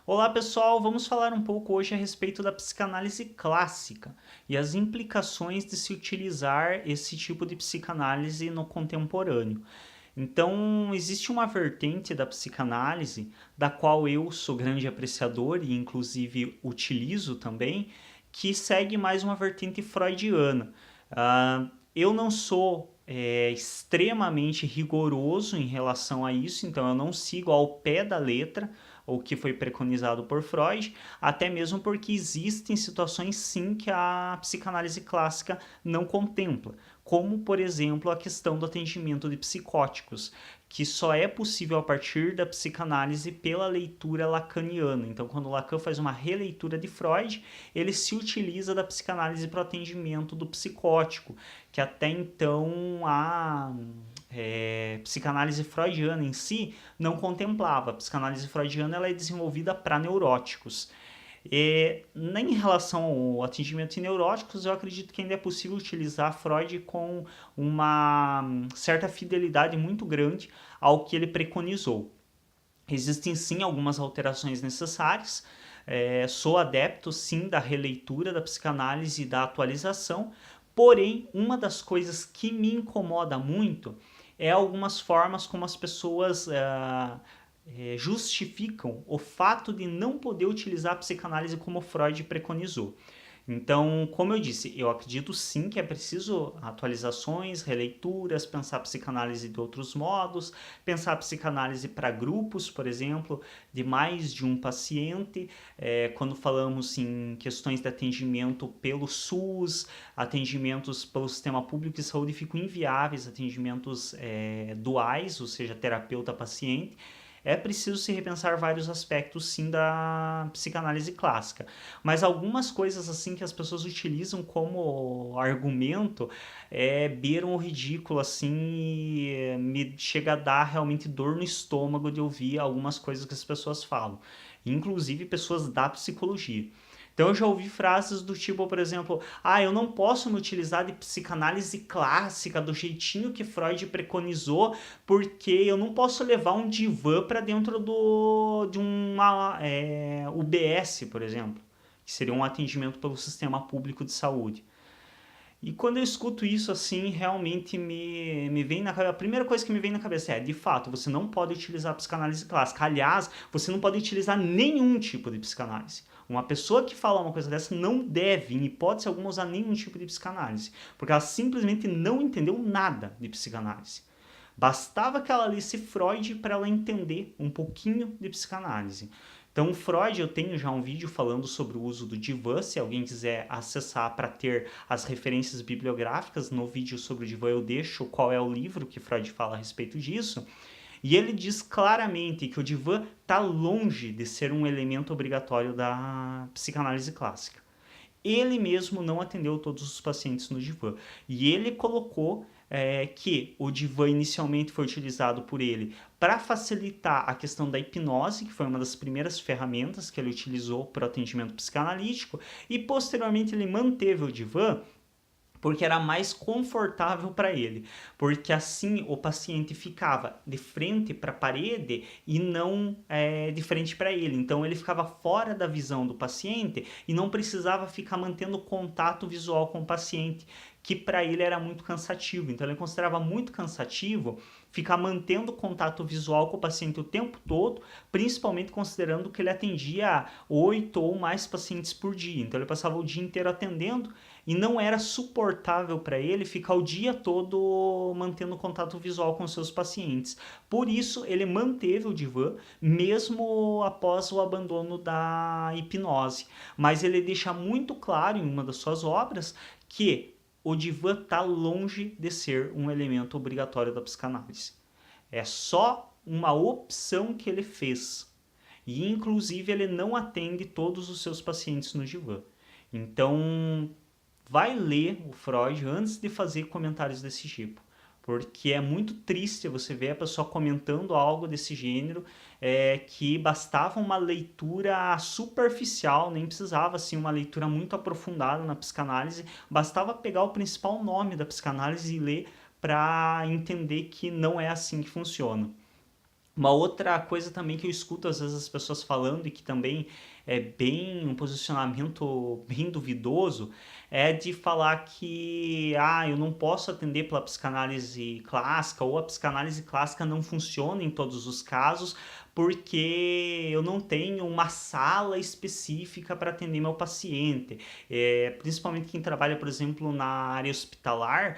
Olá pessoal, vamos falar um pouco hoje a respeito da psicanálise clássica e as implicações de se utilizar esse tipo de psicanálise no contemporâneo. Então, existe uma vertente da psicanálise, da qual eu sou grande apreciador e inclusive utilizo também, que segue mais uma vertente freudiana. Eu não sou extremamente rigoroso em relação a isso, então eu não sigo ao pé da letra o que foi preconizado por Freud, até mesmo porque existem situações sim que a psicanálise clássica não contempla, como por exemplo a questão do atendimento de psicóticos, que só é possível a partir da psicanálise pela leitura lacaniana. Então, quando Lacan faz uma releitura de Freud, ele se utiliza da psicanálise para o atendimento do psicótico, que até então a psicanálise freudiana em si não contemplava. A psicanálise freudiana ela é desenvolvida para neuróticos. Em relação ao atendimento em neuróticos, eu acredito que ainda é possível utilizar Freud com uma certa fidelidade muito grande ao que ele preconizou. Existem sim algumas alterações necessárias. Sou adepto sim da releitura da psicanálise e da atualização, porém, uma das coisas que me incomoda muito é algumas formas como as pessoas justificam o fato de não poder utilizar a psicanálise como Freud preconizou. Então, como eu disse, eu acredito sim que é preciso atualizações, releituras, pensar a psicanálise de outros modos, pensar a psicanálise para grupos, por exemplo, de mais de um paciente. Quando falamos em questões de atendimento pelo SUS, atendimentos pelo sistema público de saúde ficam inviáveis, atendimentos duais, ou seja, terapeuta-paciente. É preciso se repensar vários aspectos sim da psicanálise clássica, mas algumas coisas assim que as pessoas utilizam como argumento beiram o ridículo assim e me chega a dar realmente dor no estômago de ouvir algumas coisas que as pessoas falam, inclusive pessoas da psicologia. Então eu já ouvi frases do tipo, por exemplo, eu não posso me utilizar de psicanálise clássica do jeitinho que Freud preconizou, porque eu não posso levar um divã para dentro de uma UBS, por exemplo, que seria um atendimento pelo sistema público de saúde. E quando eu escuto isso assim, realmente me vem na cabeça. A primeira coisa que me vem na cabeça de fato, você não pode utilizar a psicanálise clássica. Aliás, você não pode utilizar nenhum tipo de psicanálise. Uma pessoa que fala uma coisa dessa não deve, em hipótese alguma, usar nenhum tipo de psicanálise, porque ela simplesmente não entendeu nada de psicanálise. Bastava que ela lesse Freud para ela entender um pouquinho de psicanálise. Então, Freud, eu tenho já um vídeo falando sobre o uso do divã, se alguém quiser acessar para ter as referências bibliográficas, no vídeo sobre o divã eu deixo qual é o livro que Freud fala a respeito disso. E ele diz claramente que o divã está longe de ser um elemento obrigatório da psicanálise clássica. Ele mesmo não atendeu todos os pacientes no divã. E ele colocou que o divã inicialmente foi utilizado por ele para facilitar a questão da hipnose, que foi uma das primeiras ferramentas que ele utilizou para o atendimento psicanalítico, e posteriormente ele manteve o divã porque era mais confortável para ele, porque assim o paciente ficava de frente para a parede e não de frente para ele, então ele ficava fora da visão do paciente e não precisava ficar mantendo contato visual com o paciente, que para ele era muito cansativo, então ele considerava muito cansativo ficar mantendo contato visual com o paciente o tempo todo, principalmente considerando que ele atendia 8 ou mais pacientes por dia, então ele passava o dia inteiro atendendo e não era suportável para ele ficar o dia todo mantendo contato visual com seus pacientes. Por isso, ele manteve o divã mesmo após o abandono da hipnose. Mas ele deixa muito claro em uma das suas obras que o divã está longe de ser um elemento obrigatório da psicanálise. É só uma opção que ele fez. E, inclusive, ele não atende todos os seus pacientes no divã. Então, vai ler o Freud antes de fazer comentários desse tipo, porque é muito triste você ver a pessoa comentando algo desse gênero, que bastava uma leitura superficial, nem precisava assim uma leitura muito aprofundada na psicanálise, bastava pegar o principal nome da psicanálise e ler para entender que não é assim que funciona. Uma outra coisa também que eu escuto às vezes as pessoas falando e que também é bem um posicionamento bem duvidoso é de falar que eu não posso atender pela psicanálise clássica ou a psicanálise clássica não funciona em todos os casos porque eu não tenho uma sala específica para atender meu paciente. Principalmente quem trabalha, por exemplo, na área hospitalar,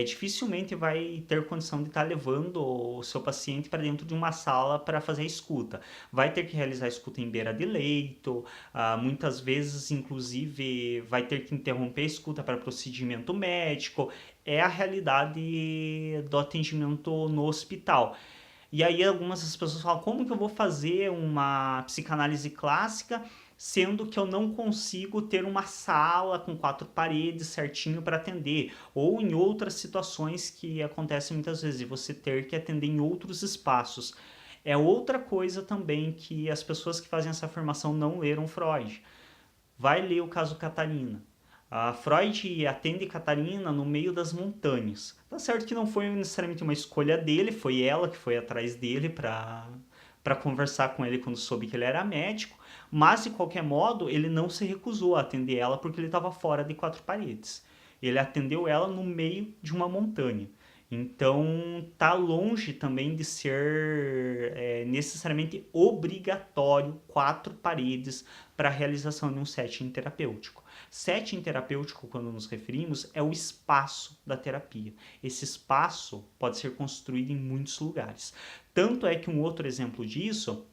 dificilmente vai ter condição de estar levando o seu paciente para dentro de uma sala para fazer a escuta. Vai ter que realizar a escuta em beira de leito, muitas vezes, inclusive, vai ter que interromper a escuta para procedimento médico. É a realidade do atendimento no hospital. E aí algumas das pessoas falam, como que eu vou fazer uma psicanálise clássica sendo que eu não consigo ter uma sala com 4 paredes certinho para atender, ou em outras situações que acontecem muitas vezes, de você ter que atender em outros espaços. É outra coisa também que as pessoas que fazem essa afirmação não leram Freud. Vai ler o caso Catarina. A Freud atende Catarina no meio das montanhas. Tá certo que não foi necessariamente uma escolha dele, foi ela que foi atrás dele para conversar com ele quando soube que ele era médico, mas de qualquer modo ele não se recusou a atender ela porque ele estava fora de 4 paredes. Ele atendeu ela no meio de uma montanha. Então tá longe também de ser necessariamente obrigatório 4 paredes para a realização de um setting terapêutico. Setting terapêutico, quando nos referimos, é o espaço da terapia. Esse espaço pode ser construído em muitos lugares. Tanto é que um outro exemplo disso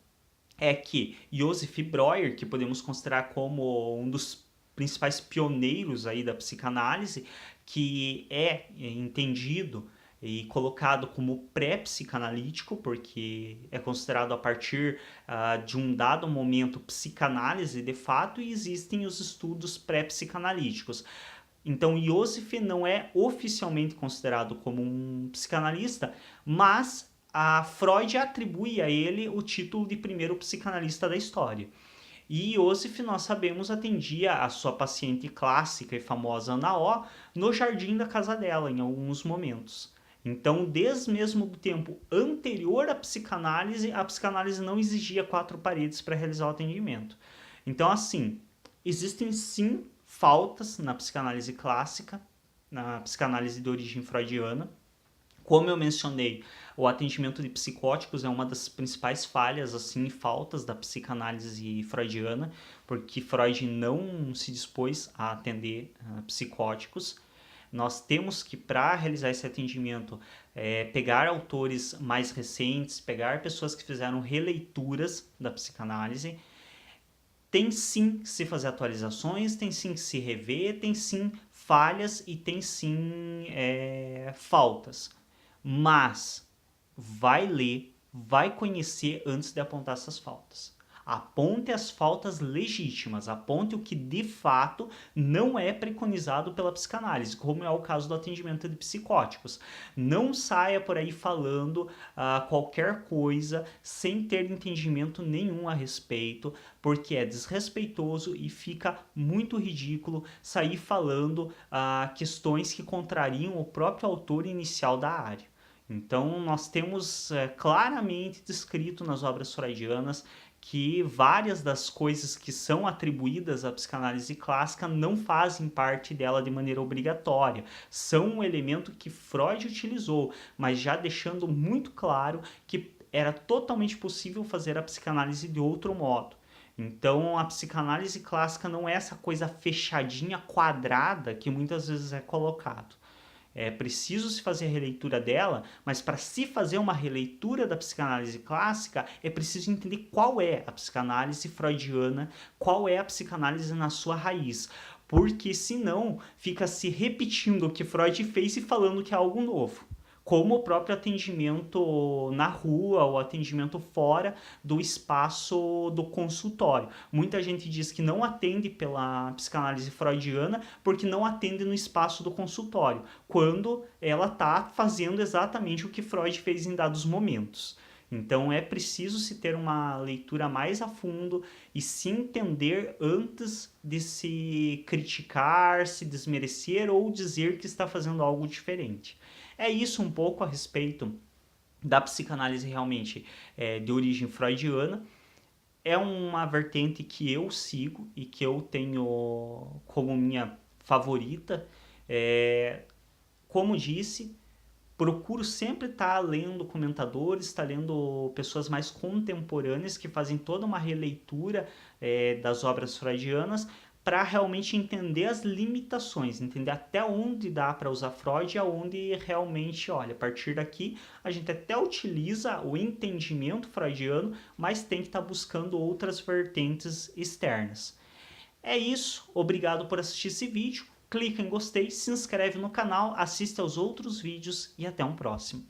é que Joseph Breuer, que podemos considerar como um dos principais pioneiros aí da psicanálise, que é entendido e colocado como pré-psicanalítico, porque é considerado a partir de um dado momento psicanálise de fato, e existem os estudos pré-psicanalíticos. Então, Joseph não é oficialmente considerado como um psicanalista, mas a Freud atribui a ele o título de primeiro psicanalista da história. E Iosif, nós sabemos, atendia a sua paciente clássica e famosa Ana O no jardim da casa dela, em alguns momentos. Então, desde mesmo do tempo anterior à psicanálise, a psicanálise não exigia 4 paredes para realizar o atendimento. Então, assim, existem sim faltas na psicanálise clássica, na psicanálise de origem freudiana. Como eu mencionei, o atendimento de psicóticos é uma das principais falhas, assim, faltas da psicanálise freudiana, porque Freud não se dispôs a atender psicóticos. Nós temos que, para realizar esse atendimento, pegar autores mais recentes, pegar pessoas que fizeram releituras da psicanálise. Tem sim que se fazer atualizações, tem sim que se rever, tem sim falhas e tem sim faltas. Mas vai ler, vai conhecer antes de apontar essas faltas. Aponte as faltas legítimas, aponte o que de fato não é preconizado pela psicanálise, como é o caso do atendimento de psicóticos. Não saia por aí falando qualquer coisa sem ter entendimento nenhum a respeito, porque é desrespeitoso e fica muito ridículo sair falando questões que contrariam o próprio autor inicial da área. Então, nós temos claramente descrito nas obras freudianas que várias das coisas que são atribuídas à psicanálise clássica não fazem parte dela de maneira obrigatória. São um elemento que Freud utilizou, mas já deixando muito claro que era totalmente possível fazer a psicanálise de outro modo. Então, a psicanálise clássica não é essa coisa fechadinha, quadrada, que muitas vezes é colocado. É preciso se fazer a releitura dela, mas para se fazer uma releitura da psicanálise clássica, é preciso entender qual é a psicanálise freudiana, qual é a psicanálise na sua raiz. Porque senão fica se repetindo o que Freud fez e falando que é algo novo. Como o próprio atendimento na rua, ou atendimento fora do espaço do consultório. Muita gente diz que não atende pela psicanálise freudiana porque não atende no espaço do consultório, quando ela está fazendo exatamente o que Freud fez em dados momentos. Então é preciso se ter uma leitura mais a fundo e se entender antes de se criticar, se desmerecer ou dizer que está fazendo algo diferente. É isso um pouco a respeito da psicanálise realmente de origem freudiana. É uma vertente que eu sigo e que eu tenho como minha favorita. Como disse, procuro sempre estar lendo comentadores, estar lendo pessoas mais contemporâneas que fazem toda uma releitura das obras freudianas para realmente entender as limitações, entender até onde dá para usar Freud e aonde realmente, olha, a partir daqui a gente até utiliza o entendimento freudiano, mas tem que estar buscando outras vertentes externas. É isso, obrigado por assistir esse vídeo, clica em gostei, se inscreve no canal, assiste aos outros vídeos e até um próximo.